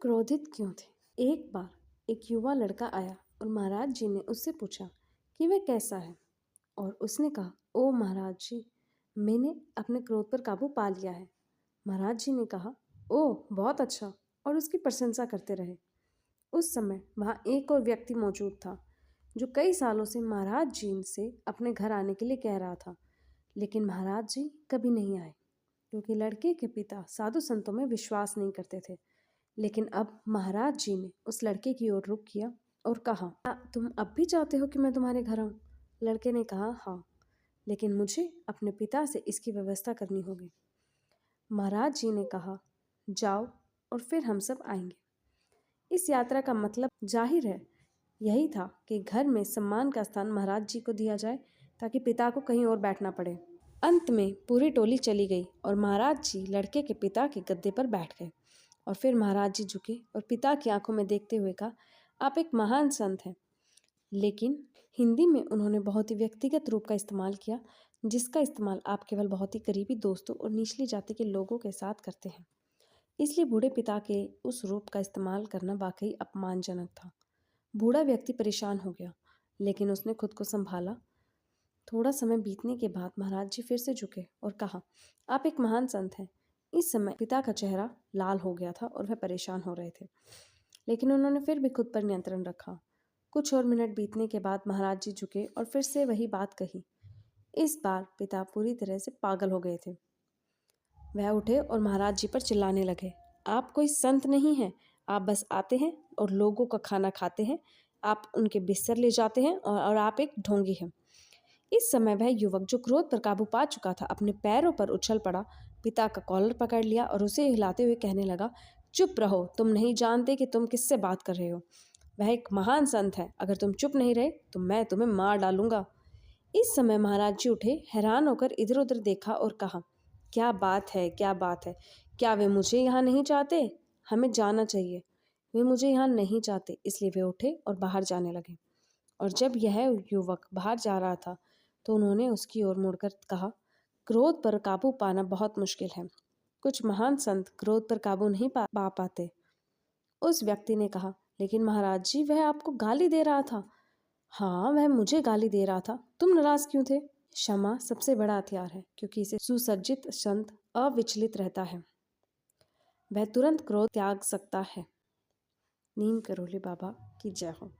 क्रोधित क्यों थे? एक बार एक युवा लड़का आया और महाराज जी ने उससे पूछा कि वह कैसा है। और उसने कहा, ओ महाराज जी, मैंने अपने क्रोध पर काबू पा लिया है। महाराज जी ने कहा, ओह बहुत अच्छा, और उसकी प्रशंसा करते रहे। उस समय वहाँ एक और व्यक्ति मौजूद था जो कई सालों से महाराज जी से अपने घर आने के लिए कह रहा था, लेकिन महाराज जी कभी नहीं आए क्योंकि लड़के के पिता साधु संतों में विश्वास नहीं करते थे। लेकिन अब महाराज जी ने उस लड़के की ओर रुख किया और कहा, क्या तुम अब भी चाहते हो कि मैं तुम्हारे घर आऊं? लड़के ने कहा, हाँ, लेकिन मुझे अपने पिता से इसकी व्यवस्था करनी होगी। महाराज जी ने कहा, जाओ और फिर हम सब आएंगे। इस यात्रा का मतलब जाहिर है यही था कि घर में सम्मान का स्थान महाराज जी को दिया जाए ताकि पिता को कहीं और बैठना पड़े। अंत में पूरी टोली चली गई और महाराज जी लड़के के पिता के गद्दे पर बैठ गए। और फिर महाराज जी झुके और पिता की आंखों में देखते हुए कहा, आप एक महान संत हैं। लेकिन हिंदी में उन्होंने बहुत ही व्यक्तिगत रूप का इस्तेमाल किया, जिसका इस्तेमाल आप केवल बहुत ही करीबी दोस्तों और निचली जाति के लोगों के साथ करते हैं। इसलिए बूढ़े पिता के उस रूप का इस्तेमाल करना वाकई अपमानजनक था। बूढ़ा व्यक्ति परेशान हो गया, लेकिन उसने खुद को संभाला। थोड़ा समय बीतने के बाद महाराज जी फिर से झुके और कहा, आप एक महान संत हैं। इस समय पिता का चेहरा लाल हो गया था और वह परेशान हो रहे थे, लेकिन उन्होंने फिर भी खुद पर नियंत्रण रखा। कुछ और मिनट बीतने के बाद महाराज जी झुके और फिर से वही बात कही। इस बार पिता पूरी तरह से पागल हो गए थे। वह उठे और महाराज जी पर चिल्लाने लगे, आप कोई संत नहीं हैं, आप बस आते हैं और लोगों का खाना खाते हैं, आप उनके बिस्तर ले जाते हैं और आप एक ढोंगी हैं। इस समय वह युवक जो क्रोध पर काबू पा चुका था अपने पैरों पर उछल पड़ा, पिता का कॉलर पकड़ लिया और उसे हिलाते हुए कहने लगा, चुप रहो, तुम नहीं जानते कि तुम किससे बात कर रहे हो। वह एक महान संत है, अगर तुम चुप नहीं रहे तो मैं तुम्हें मार डालूंगा। इस समय महाराज जी उठे, हैरान होकर इधर उधर देखा और कहा, क्या बात है, क्या बात है, क्या वे मुझे यहाँ नहीं चाहते? हमें जाना चाहिए। वे मुझे यहाँ नहीं चाहते। इसलिए वे उठे और बाहर जाने लगे। और जब यह युवक बाहर जा रहा था तो उन्होंने उसकी ओर मुड़कर कहा, क्रोध पर काबू पाना बहुत मुश्किल है। कुछ महान संत क्रोध पर काबू नहीं पा पाते। उस व्यक्ति ने कहा, लेकिन महाराज जी वह आपको गाली दे रहा था। हाँ, वह मुझे गाली दे रहा था, तुम नाराज क्यों थे? क्षमा सबसे बड़ा हथियार है, क्योंकि इसे सुसज्जित संत अविचलित रहता है। वह तुरंत क्रोध त्याग सकता है। नीम करोली बाबा की जय हो।